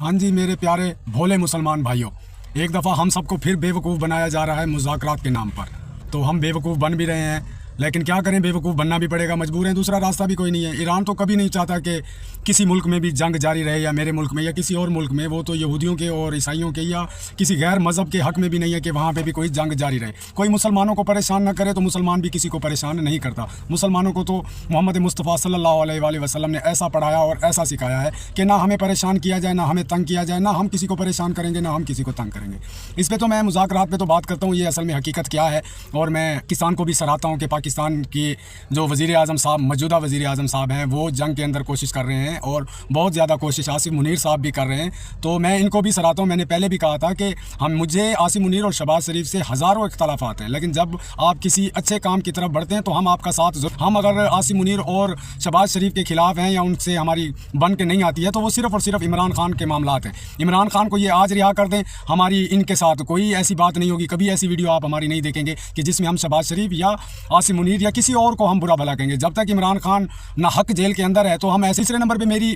हाँ जी मेरे प्यारे भोले मुसलमान भाइयों, एक दफ़ा हम सबको फिर बेवकूफ़ बनाया जा रहा है मुज़ाकरात के नाम पर। तो हम बेवकूफ़ बन भी रहे हैं, लेकिन क्या करें, बेवकूफ़ बनना भी पड़ेगा, मजबूर हैं, दूसरा रास्ता भी कोई नहीं है। ईरान तो कभी नहीं चाहता कि किसी मुल्क में भी जंग जारी रहे, या मेरे मुल्क में या किसी और मुल्क में। वो तो यहूदियों के और ईसाइयों के या किसी गैर मज़हब के हक़ में भी नहीं है कि वहाँ पे भी कोई जंग जारी रहे। कोई मुसलमानों को परेशान न करे तो मुसलमान भी किसी को परेशान नहीं करता। मुसलमानों को तो मोहम्मद मुस्तफ़ा सल्लल्लाहु अलैहि वसल्लम ने ऐसा पढ़ाया और ऐसा सिखाया है कि ना हमें परेशान किया जाए, ना हमें तंग किया जाए, ना हम किसी को परेशान करेंगे, ना हम किसी को तंग करेंगे। इस पर तो मैं मुज़ाकरात पे तो बात करता हूँ, ये असल में हकीकत क्या है। और मैं पाकिस्तान को भी सराहता हूँ कि पाकिस्तान की जो वज़ीर आज़म साहब, मौजूदा वज़ीर आज़म साहब हैं, वो जंग के अंदर कोशिश कर रहे हैं और बहुत ज़्यादा कोशिश आसिफ मुनीर साहब भी कर रहे हैं। तो मैं इनको भी सराहता हूँ। मैंने पहले भी कहा था कि मुझे आसिफ मुनीर और शहबाज शरीफ से हज़ारों इख्तलाफात हैं, लेकिन जब आप किसी अच्छे काम की तरफ बढ़ते हैं तो हम आपका साथ हम अगर आसिफ मुनीर और शहबाज शरीफ के खिलाफ हैं या उनसे हमारी बन के नहीं आती है तो वो सिर्फ़ और सिर्फ इमरान खान के मामलात हैं। इमरान खान को ये आज रिहा कर दें, हमारी इनके साथ कोई ऐसी बात नहीं होगी। कभी ऐसी वीडियो आप हमारी नहीं देखेंगे कि जिसमें हम शहबाज शरीफ या आसिफ मुनीर या किसी और को हम बुरा भला कहेंगे। जब तक इमरान खान ना हक जेल के अंदर है तो हम ऐसे। तीसरे नंबर पे मेरी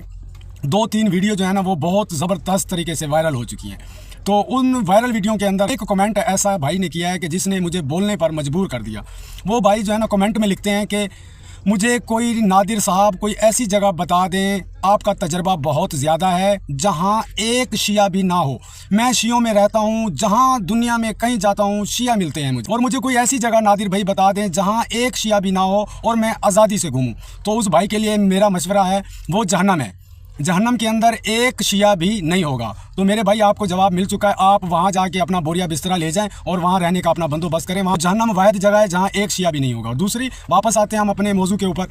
2-3 वीडियो जो है ना वो बहुत ज़बरदस्त तरीके से वायरल हो चुकी हैं। तो उन वायरल वीडियो के अंदर एक कमेंट ऐसा भाई ने किया है कि जिसने मुझे बोलने पर मजबूर कर दिया। वो भाई जो है ना कमेंट में लिखते हैं कि मुझे कोई नादिर साहब कोई ऐसी जगह बता दें, आपका तजर्बा बहुत ज़्यादा है, जहां एक शिया भी ना हो। मैं शियों में रहता हूं, जहां दुनिया में कहीं जाता हूं शिया मिलते हैं मुझे, और मुझे कोई ऐसी जगह नादिर भाई बता दें जहां एक शिया भी ना हो और मैं आज़ादी से घूमूं। तो उस भाई के लिए मेरा मशवरा है, वो जहन्नम है, जहन्नम के अंदर एक शिया भी नहीं होगा। तो मेरे भाई आपको जवाब मिल चुका है, आप वहाँ जाके अपना बोरिया बिस्तरा ले जाएं और वहाँ रहने का अपना बंदोबस्त करें। वहाँ जहन्नम वाहिद जगह है जहाँ एक शिया भी नहीं होगा। दूसरी, वापस आते हैं हम अपने मौजू के ऊपर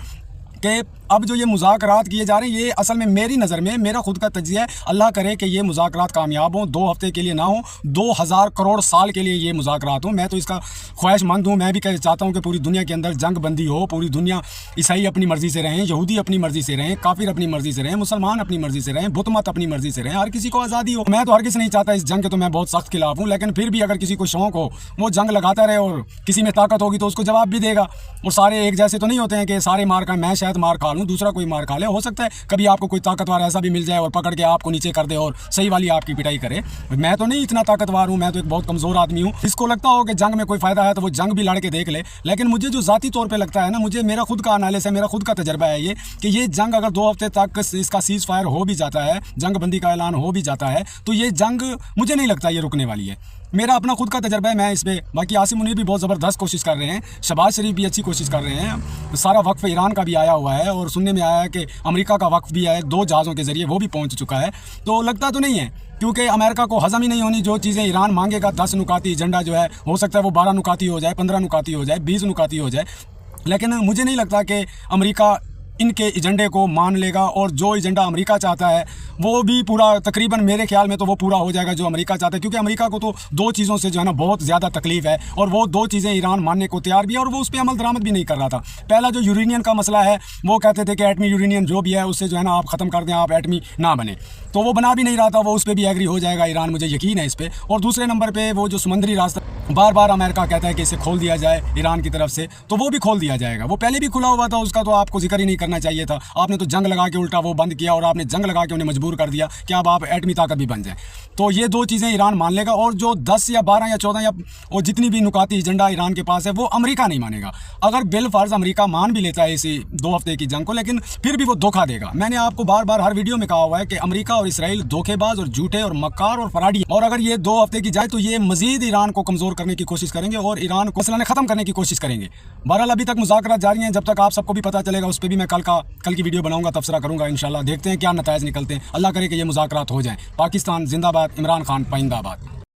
कि अब जो ये मुज़ाकरात किए जा रहे हैं, ये असल में मेरी नज़र में मेरा खुद का तज्ज़िया है, अल्लाह करे कि ये मुज़ाकरात कामयाब हों, 2 हफ्ते के लिए ना हो, 2000 करोड़ साल के लिए ये मुज़ाकरात हों। मैं तो इसका ख्वाहिशमंद हूँ। मैं भी चाहता हूँ कि पूरी दुनिया के अंदर जंग बंदी हो, पूरी दुनिया, ईसाई अपनी मर्ज़ी से रहें, यहूदी अपनी मर्ज़ी से रहें, काफिर अपनी मर्ज़ी से रहें, मुसलमान अपनी मर्ज़ी से रहें, बुत मत अपनी मर्ज़ी से रहें, हर किसी को आज़ादी हो। मैं तो हर किसी नहीं चाहता इस जंग के, तो मैं बहुत सख्त खिलाफ हूँ। लेकिन फिर भी अगर किसी को शौक़ हो, वो जंग लगाता रहे, और किसी में ताकत होगी तो उसको जवाब भी देगा। और सारे एक जैसे तो नहीं होते हैं कि सारे मार का, मैं शायद मार खा लूँ, दूसरा कोई मार खा ले। हो सकता है कभी आपको कोई ताकतवर ऐसा भी मिल जाए और पकड़ के आपको नीचे कर दे और सही वाली आपकी पिटाई करे। मैं तो नहीं इतना ताकतवर हूँ, मैं तो एक बहुत कमज़ोर आदमी हूँ। जिसको लगता हो कि जंग में कोई फ़ायदा है तो वो जंग भी लड़ के देख ले। लेकिन मुझे जो ज़ाती तौर पे लगता है ना, मुझे मेरा खुद का एनालिसिस है, मेरा खुद का तजर्बा है ये, कि ये जंग अगर 2 हफ्ते तक इसका सीज़ फायर हो भी जाता है, जंग बंदी का ऐलान हो भी जाता है, तो ये जंग मुझे नहीं लगता ये रुकने वाली है। मेरा अपना खुद का तजर्बा है, मैं इस पर। बाकी आसिफ मुनीर भी बहुत ज़बरदस्त कोशिश कर रहे हैं, शहबाज शरीफ भी अच्छी कोशिश कर रहे हैं। सारा वक्फ ईरान का भी आया हुआ है, और सुनने में आया है कि अमेरिका का वक्फ भी है 2 जहाज़ों के ज़रिए, वो भी पहुंच चुका है। तो लगता तो नहीं है, क्योंकि अमेरिका को हज़म ही नहीं होनी जो चीज़ें ईरान मांगेगा। 10 नुकाती एजेंडा जो है, हो सकता है वो 12 नुकाती हो जाए, 15 नुकाती हो जाए, 20 नुकाती हो जाए। लेकिन मुझे नहीं लगता कि अमेरिका इनके एजेंडे को मान लेगा, और जो एजेंडा अमेरिका चाहता है वो भी पूरा, तकरीबन मेरे ख्याल में तो वो पूरा हो जाएगा जो अमेरिका चाहता है। क्योंकि अमेरिका को तो 2 चीज़ों से जो है ना बहुत ज़्यादा तकलीफ है, और वो 2 चीज़ें ईरान मानने को तैयार भी है, और वो उस पर अमल दरामद भी नहीं कर रहा था। पहला जो यूरेनियम का मसला है, वो कहते थे कि एटमी यूरेनियम जो भी है उससे जो है ना आप ख़त्म कर दें, आप एटमी ना बने। तो वो बना भी नहीं रहा था, वो उस पर भी एग्री हो जाएगा ईरान, मुझे यकीन है इस पर। और दूसरे नंबर पर वो जो समुद्री रास्ता बार बार अमेरिका कहता है कि इसे खोल दिया जाए ईरान की तरफ से, तो वो भी खोल दिया जाएगा। वो पहले भी खुला हुआ था, उसका तो आपको जिक्र ही नहीं करना चाहिए था। आपने तो जंग लगा के उल्टा वो बंद किया, और आपने जंग लगा के उन्हें मजबूर कर दिया कि अब आप एटमी ताकत भी बन जाए। तो ये 2 चीज़ें ईरान मान लेगा, और जो 10 या 12 या 14 या और जितनी भी नुकाती एजेंडा ईरान के पास है, वो अमेरिका नहीं मानेगा। अगर बिलफर्ज अमेरिका मान भी लेता है इसी 2 हफ्ते की जंग को, लेकिन फिर भी वो धोखा देगा। मैंने आपको बार बार हर वीडियो में कहा हुआ है कि अमेरिका और इसराइल धोखेबाज और झूठे और मक्कार और फराडी, और अगर ये 2 हफ्ते की जाए तो ये मजीद ईरान को कमज़ोर करने की कोशिश करेंगे और ईरान को मसला ख़त्म करने की कोशिश करेंगे। बहरहाल अभी तक मुज़ाकरात जारी हैं, जब तक आप सबको भी पता चलेगा उस पर भी मैं कल की वीडियो बनाऊंगा, तबसरा करूंगा इंशाल्लाह। देखते हैं क्या नताइज निकलते हैं। अल्लाह करे कि ये मुज़ाकरात हो जाएं। पाकिस्तान जिंदाबाद, इमरान खान पाइंदाबाद।